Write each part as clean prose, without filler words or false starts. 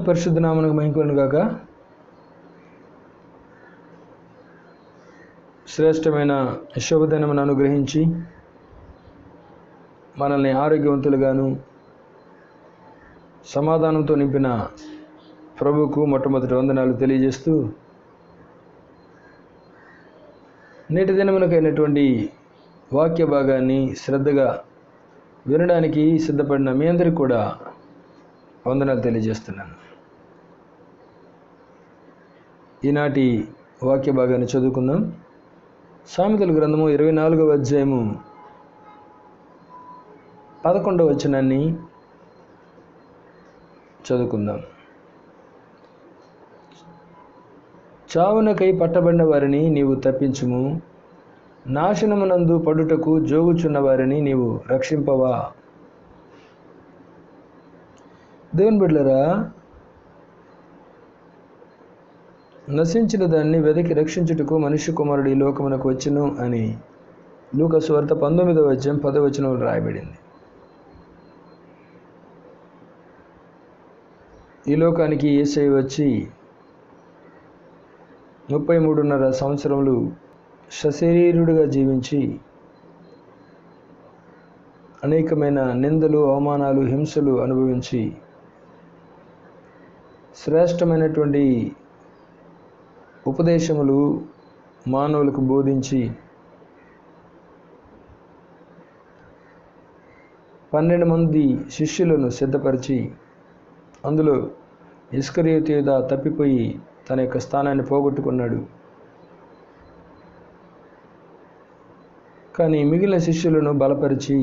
పరిశుద్ధ నామమునకు మహిమ కలుగును గాక. శ్రేష్టమైన శుభదినమును అనుగ్రహించి మనల్ని ఆరోగ్యవంతులుగాను సమాధానంతో నింపిన ప్రభువుకు మొట్టమొదటి వందనాలు తెలియజేస్తూ, నేటి దినమునకైనటువంటి వాక్య భాగాన్ని శ్రద్ధగా వినడానికి సిద్ధపడిన మీ అందరికీ కూడా వందనాలు తెలియజేస్తున్నాను. ఈనాటి వాక్య భాగాన్ని చదువుకుందాం. సామెతల గ్రంథము 24వ అధ్యాయము 11వ వచనాన్ని చదువుకుందాం. చావునకై పట్టబడిన వారిని నీవు తప్పించుము, నాశనమునందు పడుటకు జోగుచున్న వారిని నీవు రక్షింపవా. దేవుని బిడ్డలారా, నశించిన దాన్ని వెదకి రక్షించుటకు మనుష్య కుమారుడు ఈ లోకమునకు వచ్చును అని లూకా సువార్త 19వ అధ్యాయం 10వ వచనంలో రాయబడింది. ఈ లోకానికి యేసయ్య వచ్చి 33.5 సంవత్సరములు సశరీరుడిగా జీవించి అనేకమైన నిందలు, అవమానాలు, హింసలు అనుభవించి శ్రేష్టమైనటువంటి ఉపదేశములు మానవులకు బోధించి 12 మంది శిష్యులను సిద్ధపరిచి అందులో ఇస్కరియోతు యూదా తప్పిపోయి తన యొక్క స్థానాన్ని పోగొట్టుకున్నాడు. కానీ మిగిలిన శిష్యులను బలపరిచి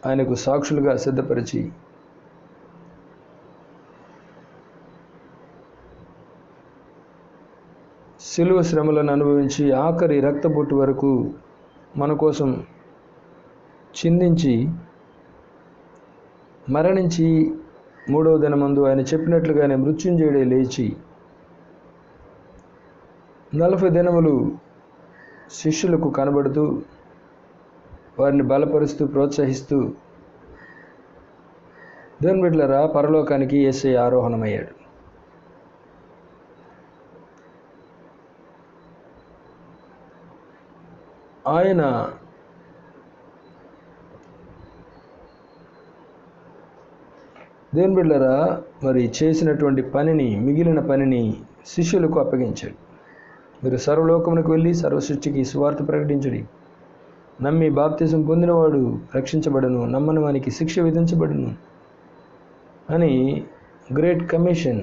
ఆయనకు సాక్షులుగా సిద్ధపరిచి శిలువ శ్రమలను అనుభవించి ఆఖరి రక్తబొట్టు వరకు మన కోసం చిందించి మరణించి 3వ దినమందు ఆయన చెప్పినట్లుగానే మృత్యుంజయుడే లేచి 40 దినములు శిష్యులకు కనబడుతూ వారిని బలపరుస్తూ ప్రోత్సహిస్తూ దేవుని బిడ్డలారా, పరలోకానికి యేసయ్య ఆరోహణమయ్యాడు. ఆయన దేవుని బిడ్డలారా మరి చేసినటువంటి పనిని, మిగిలిన పనిని శిష్యులకు అప్పగించాడు. మీరు సర్వలోకమునకు వెళ్ళి సర్వసృష్టికి సువార్త ప్రకటించుడి, నమ్మి బాప్తిజం పొందినవాడు రక్షించబడును, నమ్మని వానికి శిక్ష విధించబడును అని గ్రేట్ కమిషన్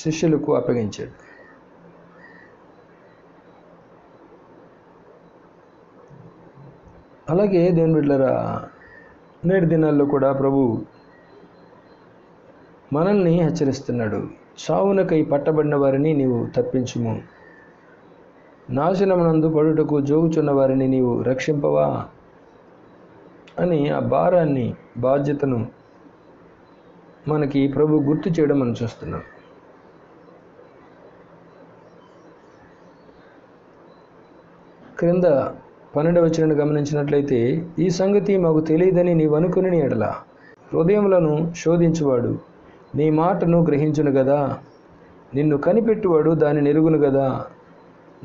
శిష్యులకు అప్పగించాడు. అలాగే దేవుని బిడ్డలారా, నేటి దినాల్లో కూడా ప్రభు మనల్ని హెచ్చరిస్తున్నాడు. చావునకై పట్టబడిన వారిని నీవు తప్పించుము, నాశనమునందు పడుటకు జోగుచున్న వారిని నీవు రక్షింపవా అని ఆ భారాన్ని, బాధ్యతను మనకి ప్రభు గుర్తు చేయడం మనం చూస్తున్నాం. క్రింద 12వ వచనాన్ని గమనించినట్లయితే, ఈ సంగతి మాకు తెలియదని నీవు అనుకుని ఎడల హృదయములను శోధించువాడు నీ మాటను గ్రహించును గదా, నిన్ను కనిపెట్టువాడు దాన్ని ఎరుగును గదా,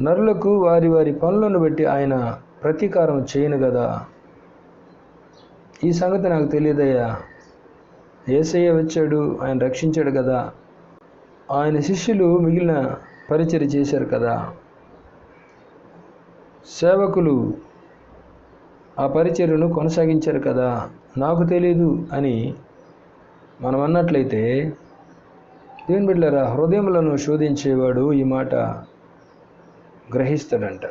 నరులకు వారి వారి పనులను బట్టి ఆయన ప్రతీకారం చేయను గదా. ఈ సంగతి నాకు తెలియదయ్యా, యేసయ్య వచ్చాడు, ఆయన రక్షించాడు కదా, ఆయన శిష్యులు మిగిలిన పరిచర్య చేశారు కదా, సేవకులు ఆ పరిచర్యను కొనసాగించారు కదా, నాకు తెలియదు అని మనం అన్నట్లయితే, దేవుని బిడ్డలారా, హృదయములను శోధించేవాడు ఈ మాట గ్రహిస్తాడంట.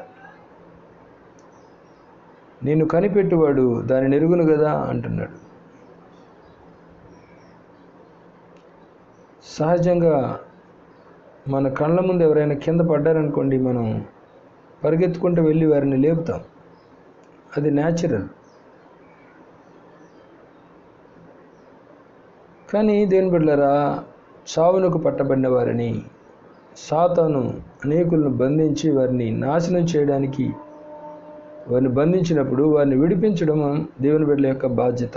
నిన్ను కనిపెట్టువాడు దానిని ఎరుగును కదా అంటున్నాడు. సహజంగా మన కళ్ళ ముందు ఎవరైనా కింద పడ్డారనుకోండి, మనం పరిగెత్తుకుంటూ వెళ్ళి వారిని లేపుతాం. అది న్యాచురల్. కానీ దేవుని బిడ్డలారా, చావునకు పట్టబడిన వారిని సాతాను అనేకులను బంధించి వారిని నాశనం చేయడానికి వారిని బంధించినప్పుడు వారిని విడిపించడం దేవుని బిడ్డల యొక్క బాధ్యత.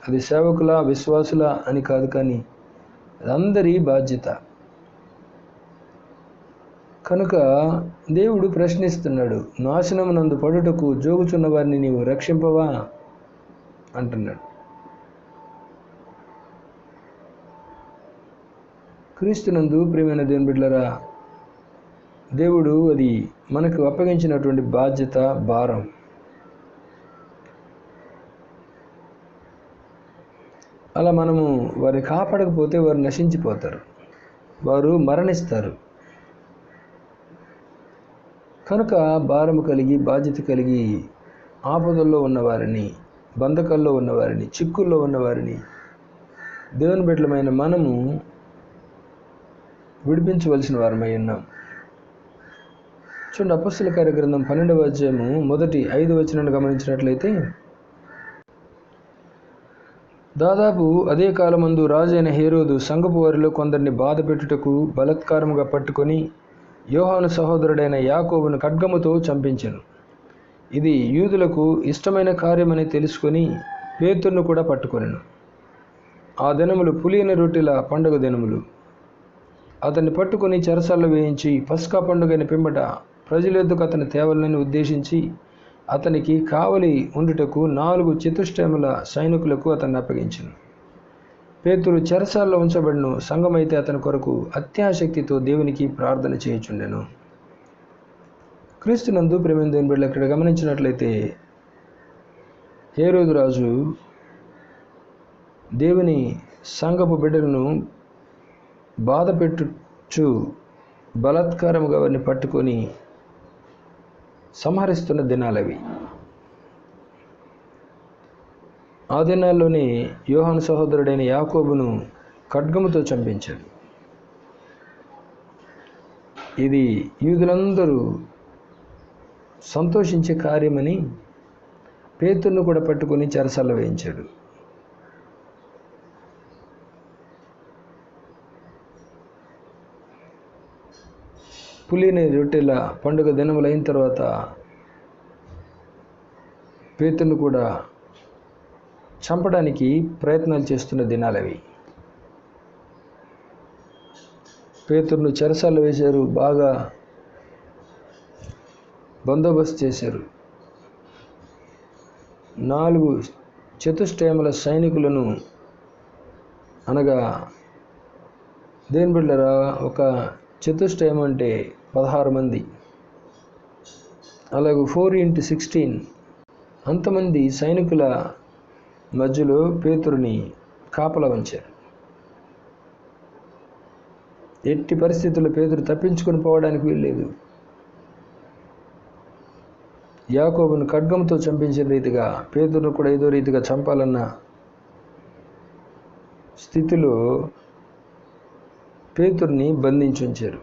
అది సేవకుల, విశ్వాసుల అని కాదు, కానీ అది అందరి బాధ్యత. కనుక దేవుడు ప్రశ్నిస్తున్నాడు, నాశనమునందు పడుటకు జోగుచున్న వారిని నీవు రక్షింపవా అంటున్నాడు. క్రీస్తునందు ప్రియమైన దేవుని బిడ్డలారా, దేవుడు అది మనకు అప్పగించినటువంటి బాధ్యత, భారం. అలా మనము వారిని కాపాడకపోతే వారు నశించిపోతారు, వారు మరణిస్తారు. కనుక భారము కలిగి, బాధ్యత కలిగి, ఆపదల్లో ఉన్నవారిని, బంధకాల్లో ఉన్నవారిని, చిక్కుల్లో ఉన్నవారిని దేవుని బిడ్డలమైన మనము విడిపించవలసిన వారమై ఉన్నాం. చూడండి, అపొస్తలుల కార్యగ్రంథం 12వ అధ్యాయము మొదటి 5 వచనాన్ని గమనించినట్లయితే, దాదాపు అదే కాలమందు రాజైన హేరోదు సంఘపు వారిలో కొందరిని బాధ పెట్టుటకు బలత్కారముగా పట్టుకొని యోహాను సహోదరుడైన యాకోబును ఖడ్గముతో చంపించెను. ఇది యూదులకు ఇష్టమైన కార్యమని తెలుసుకొని పేతురును కూడా పట్టుకొనెను. ఆ దినములు పులియని రొట్టెల పండుగ దినములు. అతన్ని పట్టుకొని చెరసాల్లో వేయించి పస్కా పండుగైన పిమ్మట ప్రజల యొద్దకు అతని తేవలనని ఉద్దేశించి అతనికి కావలి ఉండుటకు 4 చతుష్టయముల సైనికులకు అతన్ని అప్పగించెను. పేతురు చెరసాల్లో ఉంచబడిను. సంఘమైతే అతని కొరకు అత్యాశక్తితో దేవునికి ప్రార్థన చేయుచుండెను. క్రీస్తునందు ప్రియమైన దేవుని బిడ్డలు, ఇక్కడ గమనించినట్లయితే హేరోదు రాజు దేవుని సంఘపు బిడ్డలను బాధ పెట్టుచు బలాత్కారముగా వారిని పట్టుకొని సంహరిస్తున్న దినాలవి. ఆ దినాల్లోనే యోహాను సహోదరుడైన యాకోబును ఖడ్గముతో చంపించాడు. ఇది యూదులందరూ సంతోషించే కార్యమని పేతురును కూడా పట్టుకొని చెరసాల్లో వేయించాడు. పులిని రొట్టెల పండుగ దినములైన తర్వాత పేతురును కూడా చంపడానికి ప్రయత్నాలు చేస్తున్న దినాలవి. పేతురును చెరసాల్లో వేశారు, బాగా బందోబస్తు చేశారు. 4 చతుష్టయముల సైనికులను, అనగా దేని బిడ్డరా, ఒక చతుష్టయం అంటే 16 మంది, అలాగే 4x16 అంతమంది సైనికుల మధ్యలో పేతురుని కాపలా ఉంచారు. ఎట్టి పరిస్థితుల్లో పేతురు తప్పించుకొని పోవడానికి వీల్లేదు. యాకోబును ఖడ్గంతో చంపించిన రీతిగా పేతురును కూడా ఏదో రీతిగా చంపాలన్న స్థితిలో పేతురుని బంధించి ఉంచారు.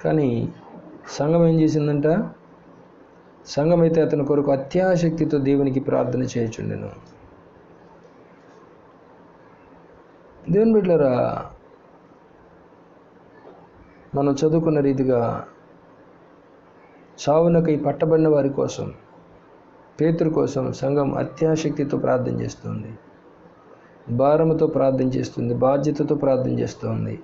కానీ సంఘం ఏం చేసిందంట? సంఘం అయితే అతని కొరకు అత్యాశక్తితో దేవునికి ప్రార్థన చేయుచుండెను. దేవుని బిడ్డలారా, మనం చదువుకున్న రీతిగా చావునకై పట్టబడిన వారి కోసం, పేతురు కోసం సంఘం అత్యాశక్తితో ప్రార్థన చేస్తుంది, భారముతో ప్రార్థన చేస్తుంది, బాధ్యతతో ప్రార్థన చేస్తుంది.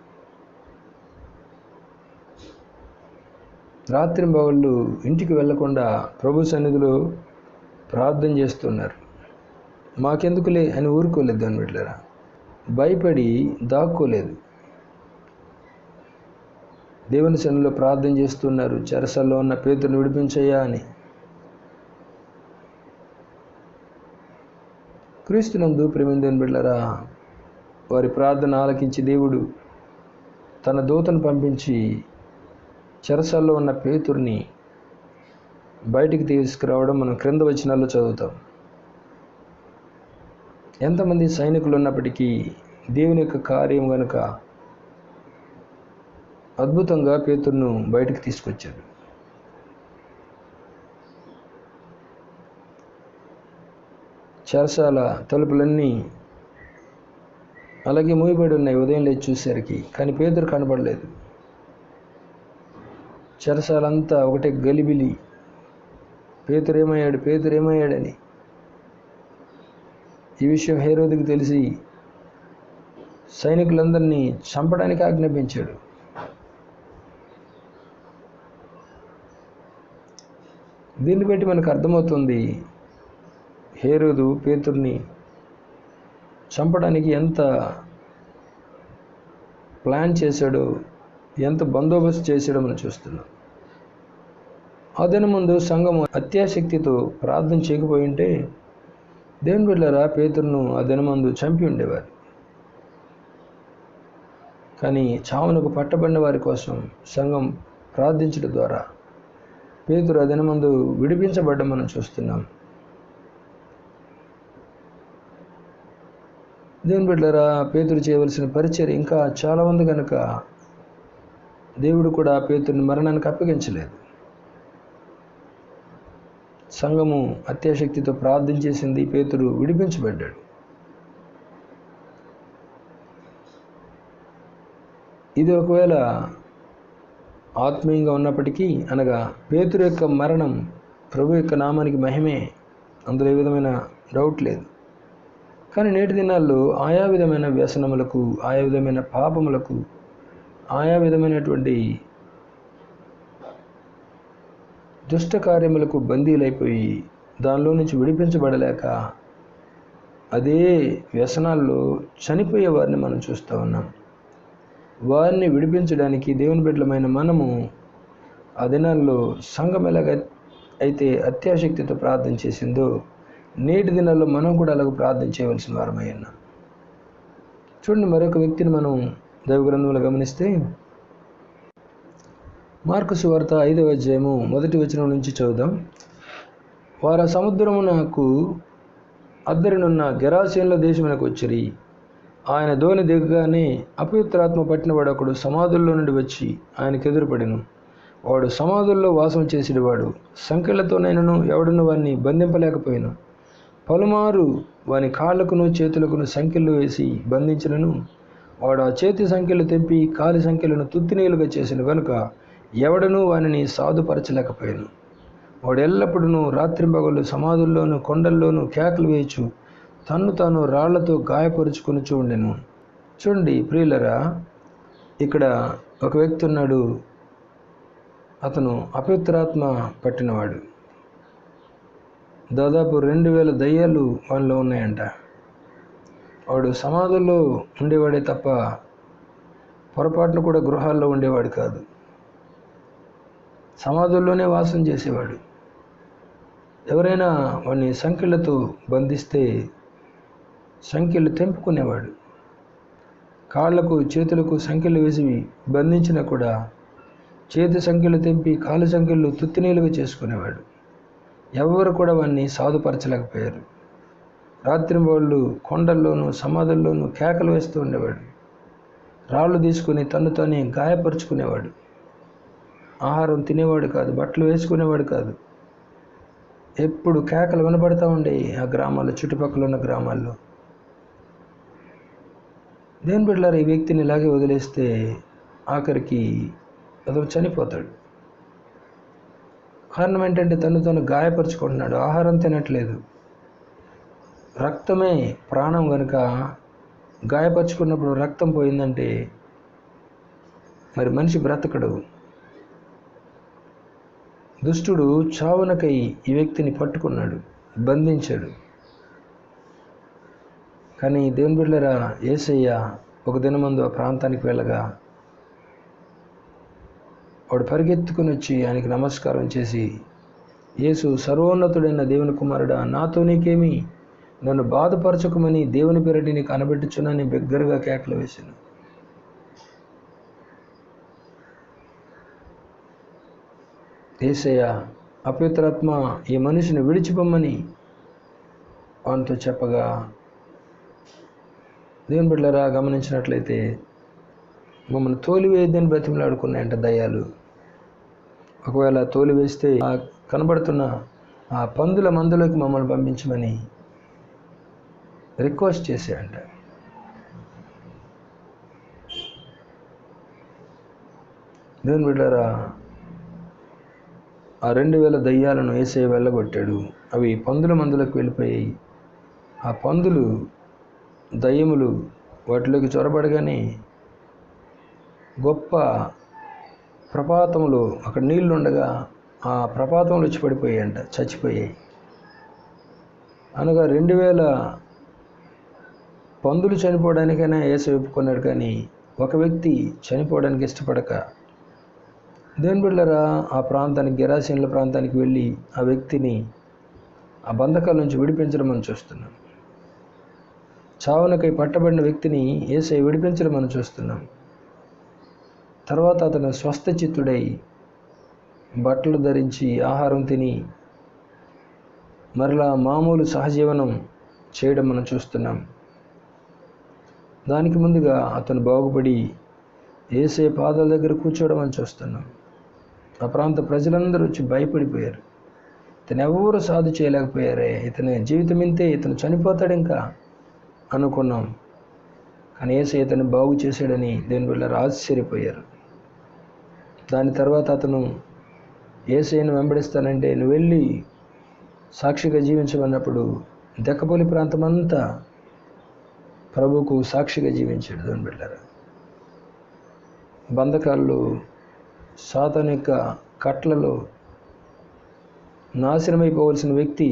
రాత్రింబవళ్ళు ఇంటికి వెళ్లకుండా ప్రభు సన్నిధిలో ప్రార్థన చేస్తున్నారు. మాకెందుకులే అని ఊరుకోలేదు. దాని బిడ్డలారా, భయపడి దాక్కోలేదు. దేవుని సన్నిధిలో ప్రార్థన చేస్తున్నారు, చెరసాల్లో ఉన్న పేతురుని విడిపించయ్యా అని. క్రీస్తునందు ప్రియమైన దేవుని బిడ్డలారా, వారి ప్రార్థన ఆలకించి దేవుడు తన దూతను పంపించి చెరసాల్లో ఉన్న పేతురుని బయటికి తీసుకురావడం మనం క్రింద వచనాల్లో చదువుతాం. ఎంతమంది సైనికులు ఉన్నప్పటికీ దేవుని యొక్క కార్యం గనుక అద్భుతంగా పేతురును బయటికి తీసుకొచ్చాడు. చెరసాల తలుపులన్నీ అలాగే మూయబడి ఉన్నాయి. ఉదయం లేచి చూసేసరికి, కానీ పేతురు కనబడలేదు. చెరసాలంతా ఒకటే గలిబిలి. పేతురు ఏమయ్యాడని. ఈ విషయం హేరోదుకు తెలిసి సైనికులందరినీ చంపడానికి ఆజ్ఞాపించాడు. దీన్ని బట్టి మనకు అర్థమవుతుంది హేరోదు పేతుర్ని చంపడానికి ఎంత ప్లాన్ చేశాడో, ఎంత బందోబస్తు చేశాడో మనం చూస్తున్నాం. ఆ దినం ముందు సంఘం అత్యాశక్తితో ప్రార్థన చేయకపోయి ఉంటే దేవుని బిడ్డలారా పేతురును ఆ దినమందు చంపి ఉండేవారు. కానీ చావునకు పట్టబడిన వారి కోసం సంఘం ప్రార్థించడం ద్వారా పేతురు ఆ దినమందు విడిపించబడ్డం మనం చూస్తున్నాం. దేవుని బిడ్డలారా పేతురు చేయవలసిన పరిచర్య ఇంకా చాలా ఉంది కనుక దేవుడు కూడా పేతురుని మరణానికి అప్పగించలేదు. సంఘము అత్యాశక్తితో ప్రార్థన చేసింది, పేతురు విడిపించబడ్డాడు. ఇది ఒకవేళ ఆత్మీయంగా ఉన్నప్పటికీ, అనగా పేతురు యొక్క మరణం ప్రభు యొక్క నామానికి మహిమే, అందులో ఏ విధమైన డౌట్ లేదు. కానీ నేటి దినాల్లో ఆయా విధమైన వ్యసనములకు, ఆయా విధమైన పాపములకు, ఆయా విధమైనటువంటి దుష్ట కార్యములకు బందీలైపోయి దానిలో నుంచి విడిపించబడలేక అదే వ్యసనాల్లో చనిపోయే వారిని మనం చూస్తూ ఉన్నాం. వారిని విడిపించడానికి దేవుని బిడ్డలమైన మనము ఆ దినాల్లో సంఘం ఎలాగ అయితే అత్యాశక్తితో ప్రార్థన చేసిందో నేటి దినాల్లో మనం కూడా అలాగ ప్రార్థన చేయవలసిన వారమై ఉన్నాం. చూడండి, మరొక వ్యక్తిని మనం దైవ గ్రంథంలో గమనిస్తే మార్కు సువార్త 5వ అధ్యాయము 1వ వచనం నుంచి చదువుదాం. వారు సముద్రమునకు అద్దరినున్న గెరాసేనుల దేశమునకు వచ్చిరి. ఆయన దోణి దిగగానే అపవిత్రాత్మ పట్టినవాడు ఒకడు సమాధుల్లో నుండి వచ్చి ఆయనకు ఎదురుపడెను. వాడు సమాధుల్లో వాసం చేసేవాడు. సంకెళ్లతోనైనను ఎవడను వారిని బంధింపలేకపోయాను. పలుమారు వాని కాళ్లకును చేతులకును సంకెళ్ళు వేసి బంధించినను వాడు ఆ చేతి సంఖ్యలు తెంపి కాలి సంఖ్యలను తుత్తినీలుగా చేసిన కనుక ఎవడనూ వానిని సాధుపరచలేకపోయాను. వాడు ఎల్లప్పుడూ రాత్రింబగళ్ళు సమాధుల్లోనూ కొండల్లోనూ కేకలు వేయచ్చు తన్ను తాను రాళ్లతో గాయపరుచుకొనుచూ ఉండెను. చూడండి ప్రియులరా, ఇక్కడ ఒక వ్యక్తి ఉన్నాడు. అతను అపవిత్రాత్మ పట్టినవాడు. దాదాపు 2000 దయ్యాలు వాళ్ళలో ఉన్నాయంట. వాడు సమాధుల్లో ఉండేవాడే తప్ప పొరపాటును కూడా గృహాల్లో ఉండేవాడు కాదు. సమాధుల్లోనే వాసం చేసేవాడు. ఎవరైనా వాడిని సంఖ్యలతో బంధిస్తే సంఖ్యలు తెంపుకునేవాడు. కాళ్లకు చేతులకు సంఖ్యలు వేసి బంధించినా కూడా చేతి సంఖ్యలు తెంపి కాలు సంఖ్యలు తుత్తినీలుగా చేసుకునేవాడు. ఎవరు కూడా వాడిని సాధుపరచలేకపోయారు. రాత్రింబవళ్ళు కొండల్లోనూ సమాధుల్లోనూ కేకలు వేస్తూ ఉండేవాడు. రాళ్ళు తీసుకుని తను తానే గాయపరుచుకునేవాడు. ఆహారం తినేవాడు కాదు, బట్టలు వేసుకునేవాడు కాదు. ఎప్పుడు కేకలు వినబడతా ఉండే ఆ గ్రామాల్లో, చుట్టుపక్కల ఉన్న గ్రామాల్లో. దేవుని బిడ్డలారా, ఈ వ్యక్తిని ఇలాగే వదిలేస్తే ఆఖరికి అతను చనిపోతాడు. కారణం ఏంటంటే తను గాయపరుచుకుంటున్నాడు, ఆహారం తినట్లేదు. రక్తమే ప్రాణం కనుక గాయపరుచుకున్నప్పుడు రక్తం పోయిందంటే మరి మనిషి బ్రతకడు. దుష్టుడు చావునకై ఈ వ్యక్తిని పట్టుకున్నాడు, బంధించాడు. కానీ దేవుని బిడ్డలారా, యేసయ్య ఒక దినమందు ఆ ప్రాంతానికి వెళ్ళగా వాడు పరిగెత్తుకుని వచ్చి ఆయనకి నమస్కారం చేసి, యేసు సర్వోన్నతుడైన దేవుని కుమారుడా, నాతో నీకేమి, నన్ను బాధపరచకమని దేవుని పేరటి నీకు కనబెట్టుచున్నాని బిగ్గరగా కేకలు వేశాను. యేసయ్య అపవిత్రాత్మ ఈ మనిషిని విడిచిపోమ్మని వానితో చెప్పగా, దేవుని బిడ్డలారా గమనించినట్లయితే మమ్మల్ని తోలివేయద్దని బ్రతిమలాడుకున్నాయంట దయ్యాలు. ఒకవేళ తోలివేస్తే కనబడుతున్న ఆ పందుల మందులోకి మమ్మల్ని పంపించమని రిక్వెస్ట్ చేశాయంట. దేవుని బిడ్డలారా, ఆ 2000 దయ్యాలను యేసయ్య వెళ్ళగొట్టాడు. అవి పందుల మందులకు వెళ్ళిపోయాయి. ఆ పందులు, దయ్యములు వాటిలోకి చొరబడగానే గొప్ప ప్రపాతములు, అక్కడ నీళ్లు ఉండగా ఆ ప్రపాతంలో వచ్చి పడిపోయాయంట, చచ్చిపోయాయి. అనగా 2000 పందులు చనిపోవడానికైనా యేసు ఒప్పుకున్నాడు, కానీ ఒక వ్యక్తి చనిపోవడానికి ఇష్టపడక దేవుని బిడ్డలారా ఆ ప్రాంతానికి, గెరాసీనుల ప్రాంతానికి వెళ్ళి ఆ వ్యక్తిని ఆ బంధకాల నుంచి విడిపించడం మనం చూస్తున్నాం. చావునకై పట్టబడిన వ్యక్తిని యేసయ్య విడిపించడం మనం చూస్తున్నాం. తర్వాత అతను స్వస్థచిత్తుడై బట్టలు ధరించి ఆహారం తిని మరలా మామూలు సహజీవనం చేయడం మనం చూస్తున్నాం. దానికి ముందుగా అతను బాగుపడి యేసయ్య పాదాల దగ్గర కూర్చోవడం అని చూస్తున్నాం. ఆ ప్రాంత ప్రజలందరూ వచ్చి భయపడిపోయారు. ఇతను ఎవరు సాధు చేయలేకపోయారే, ఇతని జీవితం ఇంతే, ఇతను చనిపోతాడు ఇంకా అనుకున్నాం. కానీ యేసయ్య ఇతను బాగు చేశాడని దేవుని బిడ్డలారా ఆశ్చర్యపోయారు. దాని తర్వాత అతను యేసయ్యను వెంబడిస్తానంటే నువ్వు వెళ్ళి సాక్షిగా జీవించమన్నప్పుడు దెక్కపల్లి ప్రాంతం అంతా ప్రభువుకు సాక్షిగా జీవించాడు. దేవుని బిడ్డలారా బంధకాల్లో, సాతాను యొక్క కట్లలో నాశనమైపోవలసిన వ్యక్తి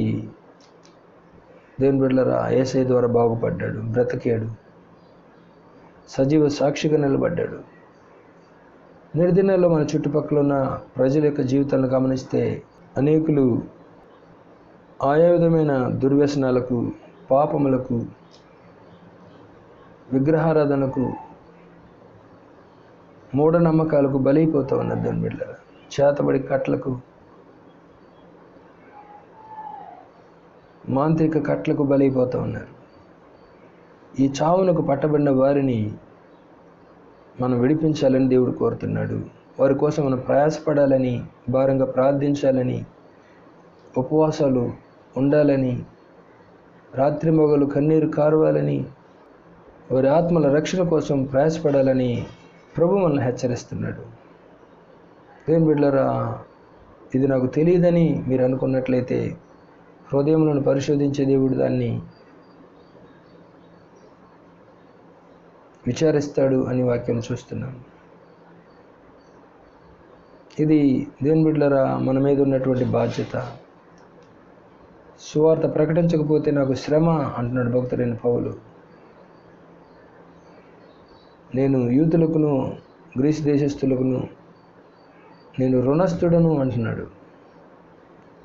దేవుని బిడ్డలారా యేసయ్య ద్వారా బాగుపడ్డాడు, బ్రతికాడు, సజీవ సాక్షిగా నిలబడ్డాడు. నేటి దినాల్లో మన చుట్టుపక్కల ఉన్న ప్రజల యొక్క జీవితాలను గమనిస్తే అనేకులు ఆయా విధమైన దుర్వ్యసనాలకు, పాపములకు, విగ్రహారాధనకు, మూఢనమ్మకాలకు బలైపోతూ ఉన్నారు. దాని బిడ్డలారా చేతబడి కట్లకు, మాంత్రిక కట్లకు బలైపోతూ ఉన్నారు. ఈ చావునకు పట్టబడిన వారిని మనం విడిపించాలని దేవుడు కోరుతున్నాడు. వారి కోసం మనం ప్రయాసపడాలని, భారంగా ప్రార్థించాలని, ఉపవాసాలు ఉండాలని, రాత్రి మొగలు కన్నీరు కారవాలని, వారి ఆత్మల రక్షణ కోసం ప్రయాసపడాలని ప్రభు మనల్ని హెచ్చరిస్తున్నాడు. దేవుని బిడ్డలారా ఇది నాకు తెలియదని మీరు అనుకున్నట్లయితే హృదయములను పరిశోధించే దేవుడు దాన్ని విచారిస్తాడు అని వాక్యం చూస్తున్నాం. ఇది దేవుని బిడ్డలారా మన మీద ఉన్నటువంటి బాధ్యత. సువార్త ప్రకటించకపోతే నాకు శ్రమ అంటున్నాడు భక్తుడైన పౌలు. నేను యూదులకును గ్రీసు దేశస్థులకును నేను రుణస్థుడను అంటున్నాడు.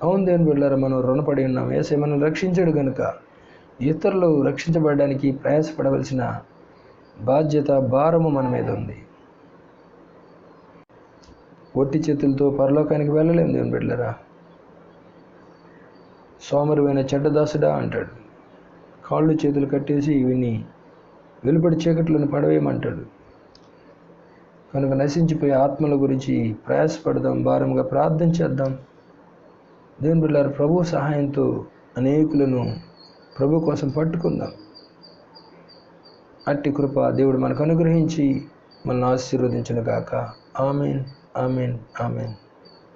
అవును దేవుని బిడ్డలారా మనం రుణపడి ఉన్నాం. యేసయ్య మనల్ని రక్షించాడు కనుక ఇతరులు రక్షించబడడానికి ప్రయాసపడవలసిన బాధ్యత, భారము మన మీద ఉంది. ఒట్టి చేతులతో పరలోకానికి వెళ్ళలేము దేవుని బిడ్డలారా. సోమరువైన చెడ్డదాసుడా అంటాడు. కాళ్ళు చేతులు కట్టేసి వీని వెలుపడి చీకట్లను పడవేయమంటాడు. కనుక నశించిపోయే ఆత్మల గురించి ప్రయాసపడదాం, భారంగా ప్రార్థన చేద్దాం. దేవుని బిడ్డలారా ప్రభు సహాయంతో అనేకులను ప్రభు కోసం పట్టుకుందాం. అట్టి కృప దేవుడు మనకు అనుగ్రహించి మనల్ని ఆశీర్వదించును గాక. ఆమేన్, ఆమేన్, ఆమేన్.